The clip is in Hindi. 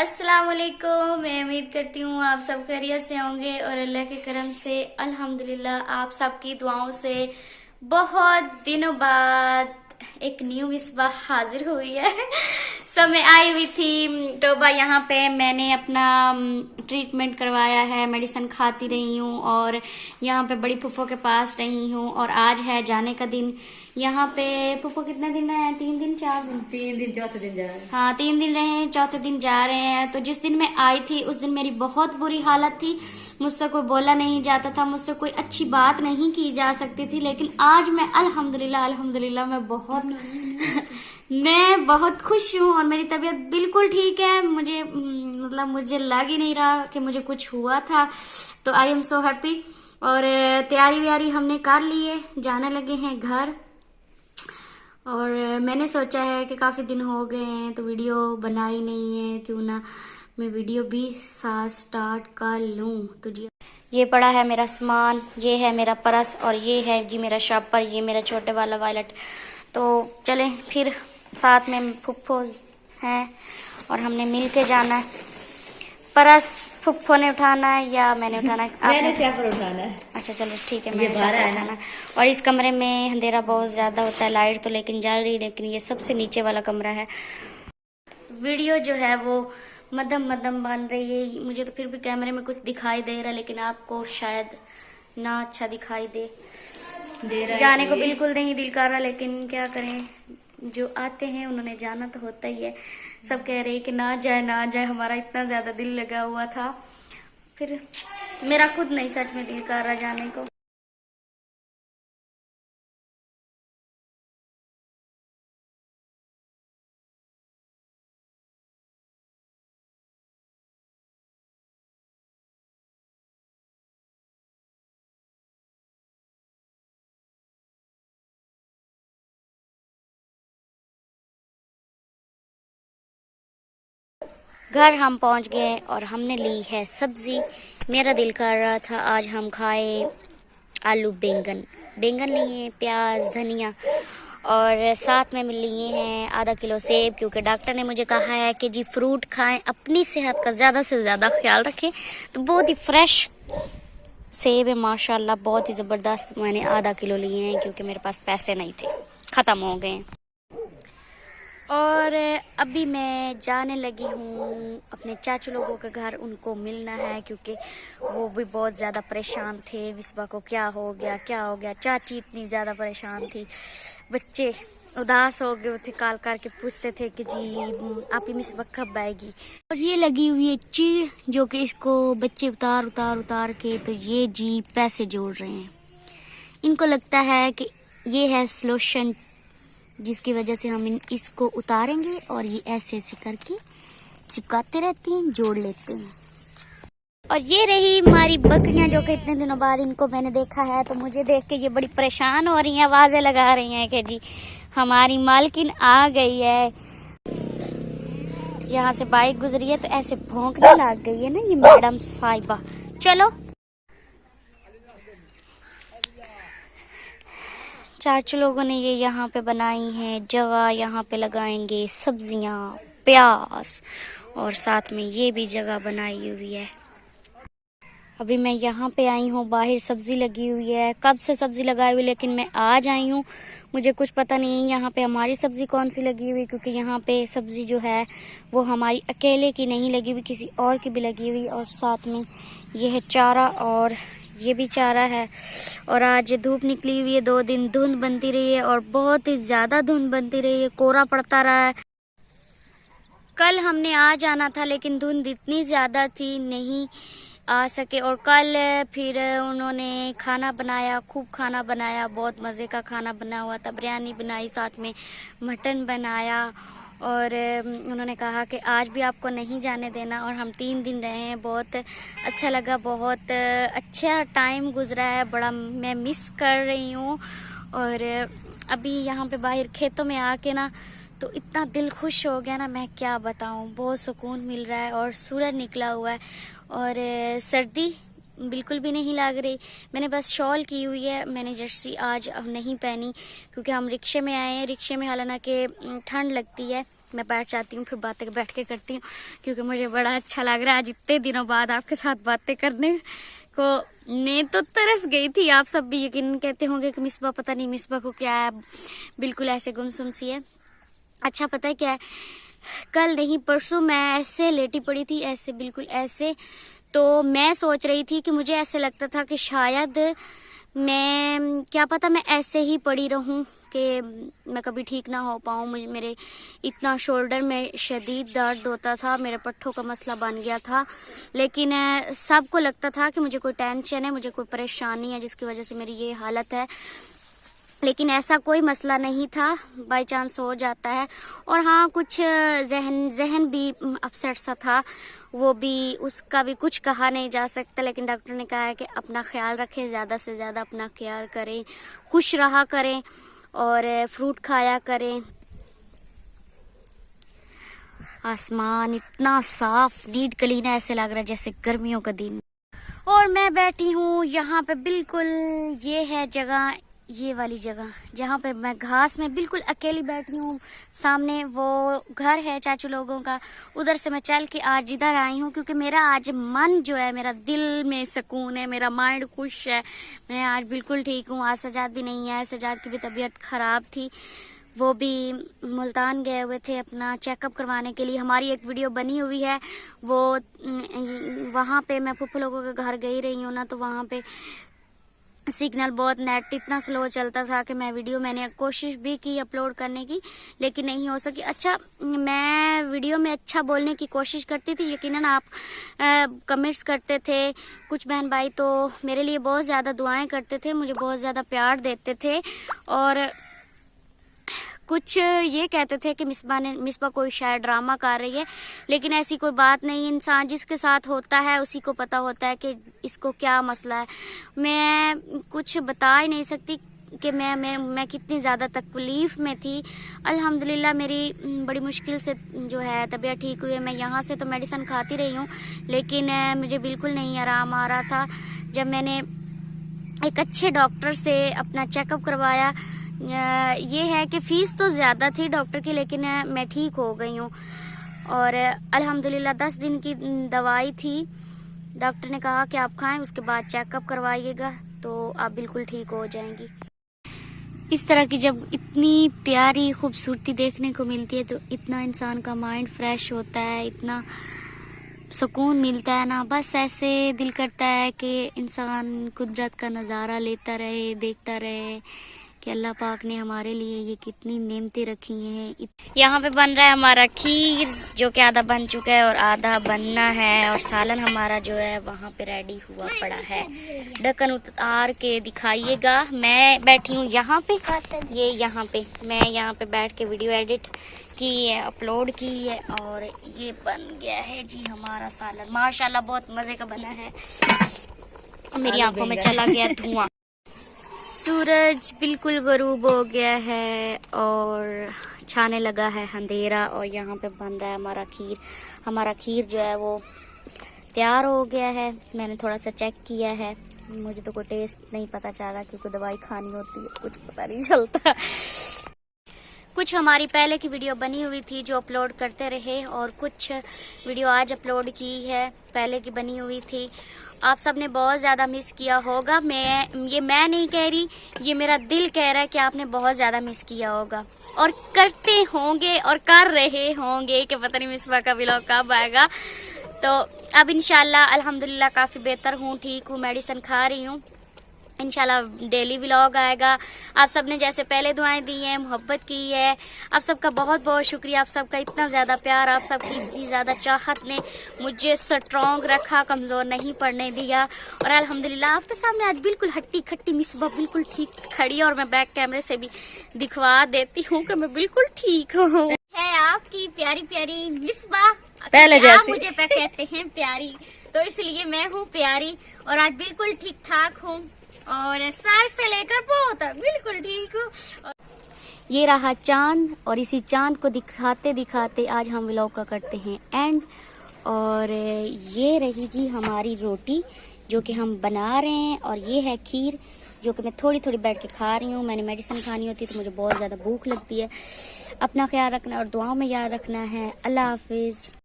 अस्सलाम वालेकुम। मैं उम्मीद करती हूँ आप सब खैरियत से होंगे और अल्लाह के करम से अल्हम्दुलिल्लाह आप सबकी दुआओं से बहुत दिनों बाद एक न्यू मिसबाह हाजिर हुई है। मैं आई हुई थी टोबा। यहाँ पे मैंने अपना ट्रीटमेंट करवाया है, मेडिसिन खाती रही हूँ और यहाँ पे बड़ी फुफ्फो के पास रही हूँ और आज है जाने का दिन। यहाँ पे फुफ्फो कितने दिन रहे हैं? 3 दिन 4 दिन? 3 दिन, चौथे दिन जा रहे हैं। हाँ, 3 दिन रहे हैं, चौथे दिन जा रहे हैं। तो जिस दिन मैं आई थी उस दिन मेरी बहुत बुरी हालत थी, मुझसे कोई बोला नहीं जाता था, मुझसे कोई अच्छी बात नहीं की जा सकती थी। लेकिन आज मैं अल्हम्दुलिल्लाह अल्हम्दुलिल्लाह मैं बहुत खुश हूँ और मेरी तबीयत बिल्कुल ठीक है। मुझे मतलब मुझे लग ही नहीं रहा कि मुझे कुछ हुआ था। तो आई एम सो हैप्पी। और तैयारी व्यारी हमने कर ली है, जाने लगे हैं घर। और मैंने सोचा है कि काफ़ी दिन हो गए हैं तो वीडियो बनाई नहीं है, क्यों ना मैं वीडियो भी साथ स्टार्ट कर लूँ। तो जी ये पड़ा है मेरा सामान, ये है मेरा पर्स और ये है जी मेरा शॉपर, ये मेरा छोटे वाला वॉलेट। तो चलें फिर साथ में फुफ्फो हैं और हमने मिल के जाना है। पर्स फुफ्फो ने उठाना है या मैंने उठाना है? मैंने शॉपर उठाना है। अच्छा चलो ठीक है, ये मैंने बारह शॉपर है ना। उठाना है। और इस कमरे में अंधेरा बहुत ज्यादा होता है, लाइट तो लेकिन जल रही, लेकिन ये सबसे नीचे वाला कमरा है। वीडियो जो है वो मध्यम मध्यम बन रही है, मुझे तो फिर भी कैमरे में कुछ दिखाई दे रहा है, लेकिन आपको शायद ना अच्छा दिखाई दे रहा जाने को है। बिल्कुल नहीं दिल कर रहा, लेकिन क्या करें, जो आते हैं उन्होंने जाना तो होता ही है। सब कह रहे हैं कि ना जाए ना जाए, हमारा इतना ज्यादा दिल लगा हुआ था, फिर मेरा खुद नहीं सच में दिल कर रहा जाने को। घर हम पहुंच गए और हमने ली है सब्जी। मेरा दिल कर रहा था आज हम खाए आलू बैंगन। बैंगन लिए, प्याज, धनिया और साथ में लिए हैं आधा किलो सेब, क्योंकि डॉक्टर ने मुझे कहा है कि जी फ्रूट खाएं, अपनी सेहत का ज़्यादा से ज़्यादा ख्याल रखें। तो बहुत ही फ्रेश सेब है माशाल्लाह, बहुत ही ज़बरदस्त। मैंने आधा किलो लिए हैं क्योंकि मेरे पास पैसे नहीं थे, ख़त्म हो गए। और अभी मैं जाने लगी हूँ अपने चाचू लोगों के घर, उनको मिलना है क्योंकि वो भी बहुत ज़्यादा परेशान थे। विस्बा को क्या हो गया क्या हो गया, चाची इतनी ज़्यादा परेशान थी, बच्चे उदास हो गए थे, कॉल करके पूछते थे कि जी आपकी मिसबा कब आएगी। और ये लगी हुई है चीड़, जो कि इसको बच्चे उतार उतार उतार के तो ये जी पैसे जोड़ रहे हैं। इनको लगता है कि ये है सॉल्यूशन, जिसकी वजह से हम इसको उतारेंगे और ये ऐसे ऐसे करके चिपकाते रहते हैं, जोड़ लेते हैं। और ये रही हमारी बकरियां, जो कि इतने दिनों बाद इनको मैंने देखा है, तो मुझे देख के ये बड़ी परेशान हो रही हैं, आवाजें लगा रही हैं कि जी हमारी मालकिन आ गई है। यहाँ से बाइक गुजरी है तो ऐसे भौंकने लग गई है ना ये मैडम साहिबा। चलो चाचू लोगों ने ये यहाँ पे बनाई है जगह, यहाँ पे लगाएंगे सब्जियाँ, प्याज, और साथ में ये भी जगह बनाई हुई है। अभी मैं यहाँ पे आई हूँ, बाहर सब्जी लगी हुई है, कब से सब्जी लगाई हुई, लेकिन मैं आज आई हूँ, मुझे कुछ पता नहीं यहाँ पे हमारी सब्जी कौन सी लगी हुई, क्योंकि यहाँ पे सब्जी जो है वो हमारी अकेले की नहीं लगी हुई, किसी और की भी लगी हुई। और साथ में ये है चारा और ये भी चारा है। और आज धूप निकली हुई है, 2 दिन धुंध बनती रही है और बहुत ही ज्यादा धुंध बनती रही है, कोहरा पड़ता रहा है। कल हमने आ जाना था लेकिन धुंध इतनी ज्यादा थी, नहीं आ सके। और कल फिर उन्होंने खाना बनाया, खूब खाना बनाया, बहुत मज़े का खाना बना हुआ था, बिरयानी बनाई, साथ में मटन बनाया। और उन्होंने कहा कि आज भी आपको नहीं जाने देना। और हम 3 दिन रहे हैं, बहुत अच्छा लगा, बहुत अच्छा टाइम गुजरा है, बड़ा मैं मिस कर रही हूँ। और अभी यहाँ पे बाहर खेतों में आके ना तो इतना दिल खुश हो गया ना, मैं क्या बताऊँ, बहुत सुकून मिल रहा है। और सूरज निकला हुआ है और सर्दी बिल्कुल भी नहीं लग रही। मैंने बस शॉल की हुई है, मैंने जर्सी आज नहीं पहनी क्योंकि हम रिक्शे में आए हैं, रिक्शे में हालांकि ठंड लगती है, मैं बैठ जाती हूँ, फिर बातें बैठ के करती हूँ, क्योंकि मुझे बड़ा अच्छा लग रहा है आज इतने दिनों बाद आपके साथ बातें करने को। मैं तो तरस गई थी। आप सब भी यकीन कहते होंगे कि मिसबा पता नहीं मिसबा को क्या है, बिल्कुल ऐसे गुमसुम सी है। अच्छा पता है क्या है, कल नहीं परसों मैं ऐसे लेटी पड़ी थी, ऐसे बिल्कुल ऐसे। तो मैं सोच रही थी कि मुझे ऐसे लगता था कि शायद मैं, क्या पता मैं ऐसे ही पड़ी रहूं कि मैं कभी ठीक ना हो पाऊं। मुझे मेरे इतना शोल्डर में शदीद दर्द होता था, मेरे पट्ठों का मसला बन गया था। लेकिन सबको लगता था कि मुझे कोई टेंशन है, मुझे कोई परेशानी है जिसकी वजह से मेरी ये हालत है। लेकिन ऐसा कोई मसला नहीं था, बाय चांस हो जाता है। और हाँ, कुछ जहन भी अपसेट सा था, वो भी, उसका भी कुछ कहा नहीं जा सकता। लेकिन डॉक्टर ने कहा है कि अपना ख्याल रखें, ज़्यादा से ज़्यादा अपना ख्याल करें, खुश रहा करें और फ्रूट खाया करें। आसमान इतना साफ, नीट क्लीन है, ऐसे लग रहा है जैसे गर्मियों का दिन। और मैं बैठी हूँ यहाँ पे, बिल्कुल ये है जगह, ये वाली जगह जहाँ पे मैं घास में बिल्कुल अकेली बैठी हूँ। सामने वो घर है चाचू लोगों का, उधर से मैं चल के आज इधर आई हूँ, क्योंकि मेरा आज मन जो है, मेरा दिल में सुकून है, मेरा माइंड खुश है। मैं आज बिल्कुल ठीक हूँ। आज सजाद भी नहीं है, सजाद की भी तबीयत खराब थी, वो भी मुल्तान गए हुए थे अपना चेकअप करवाने के लिए। हमारी एक वीडियो बनी हुई है, वो वहाँ पे मैं फूफू लोगों के घर गई रही हूँ ना, तो वहाँ पे सिग्नल बहुत, नेट इतना स्लो चलता था कि मैंने कोशिश भी की अपलोड करने की, लेकिन नहीं हो सकी। अच्छा, मैं वीडियो में अच्छा बोलने की कोशिश करती थी, यकीनन आप कमेंट्स करते थे, कुछ बहन भाई तो मेरे लिए बहुत ज़्यादा दुआएं करते थे, मुझे बहुत ज़्यादा प्यार देते थे। और कुछ ये कहते थे कि मिसबा कोई शायद ड्रामा कर रही है, लेकिन ऐसी कोई बात नहीं। इंसान जिसके साथ होता है उसी को पता होता है कि इसको क्या मसला है। मैं कुछ बता ही नहीं सकती कि मैं कितनी ज़्यादा तकलीफ़ में थी। अल्हम्दुलिल्लाह मेरी बड़ी मुश्किल से जो है तबीयत ठीक हुई है। मैं यहाँ से तो मेडिसिन खाती रही हूँ, लेकिन मुझे बिल्कुल नहीं आराम आ रहा था। जब मैंने एक अच्छे डॉक्टर से अपना चेकअप करवाया, ये है कि फ़ीस तो ज़्यादा थी डॉक्टर की, लेकिन मैं ठीक हो गई हूँ। और अल्हम्दुलिल्लाह 10 दिन की दवाई थी, डॉक्टर ने कहा कि आप खाएं, उसके बाद चेकअप करवाइएगा तो आप बिल्कुल ठीक हो जाएंगी। इस तरह की जब इतनी प्यारी खूबसूरती देखने को मिलती है तो इतना इंसान का माइंड फ्रेश होता है, इतना सुकून मिलता है ना। बस ऐसे दिल करता है कि इंसान कुदरत का नज़ारा लेता रहे, देखता रहे कि अल्लाह पाक ने हमारे लिए ये कितनी नेमतें रखी हैं। यहाँ पे बन रहा है हमारा खीर, जो कि आधा बन चुका है और आधा बनना है। और सालन हमारा जो है वहाँ पे रेडी हुआ पड़ा है। ढक्कन उतार के दिखाइएगा। मैं बैठी हूँ यहाँ पे, ये यहाँ पे मैं यहाँ पे बैठ के वीडियो एडिट की है, अपलोड की है, और ये बन गया है जी हमारा सालन। माशाल्लाह बहुत मज़े का बना है। मेरी आंखों में चला गया धुआं। सूरज बिल्कुल गरूब हो गया है और छाने लगा है अंधेरा, और यहाँ पे बन रहा है हमारा खीर। हमारा खीर जो है वो तैयार हो गया है। मैंने थोड़ा सा चेक किया है, मुझे तो कोई टेस्ट नहीं पता चला, क्योंकि दवाई खानी होती है, कुछ पता नहीं चलता। कुछ हमारी पहले की वीडियो बनी हुई थी जो अपलोड करते रहे, और कुछ वीडियो आज अपलोड की है, पहले की बनी हुई थी। आप सब ने बहुत ज़्यादा मिस किया होगा। मैं नहीं कह रही, ये मेरा दिल कह रहा है कि आपने बहुत ज़्यादा मिस किया होगा, और करते होंगे और कर रहे होंगे कि पता नहीं मिसबा का व्लॉग कब आएगा। तो अब इंशाल्लाह अल्हम्दुलिल्लाह काफ़ी बेहतर हूँ, ठीक हूँ, मेडिसिन खा रही हूँ। इंशाल्लाह डेली व्लॉग आएगा। आप सब ने जैसे पहले दुआएं दी हैं, मोहब्बत की है, आप सबका बहुत बहुत शुक्रिया। आप सबका इतना ज़्यादा प्यार, आप सबकी इतनी ज़्यादा चाहत ने मुझे स्ट्रॉन्ग रखा, कमज़ोर नहीं पड़ने दिया। और अल्हम्दुलिल्लाह आपके सामने आज बिल्कुल हट्टी खट्टी मिसबा बिल्कुल ठीक खड़ी है, और मैं बैक कैमरे से भी दिखवा देती हूँ कि मैं बिल्कुल ठीक हूँ। है आपकी प्यारी प्यारी मिसबा, पहले जैसी मुझे कहते हैं प्यारी, तो इसलिए मैं हूँ प्यारी, और आज बिल्कुल ठीक ठाक हूँ, और सर से लेकर पाँव तक बिल्कुल ठीक हूँ। ये रहा चांद, और इसी चांद को दिखाते दिखाते आज हम व्लॉग का करते हैं एंड। और ये रही जी हमारी रोटी जो कि हम बना रहे हैं, और ये है खीर जो कि मैं थोड़ी थोड़ी बैठ के खा रही हूँ। मैंने मेडिसिन खानी होती है तो मुझे बहुत ज़्यादा भूख लगती है। अपना ख्याल रखना और दुआओं में याद रखना है। अल्लाह हाफिज़।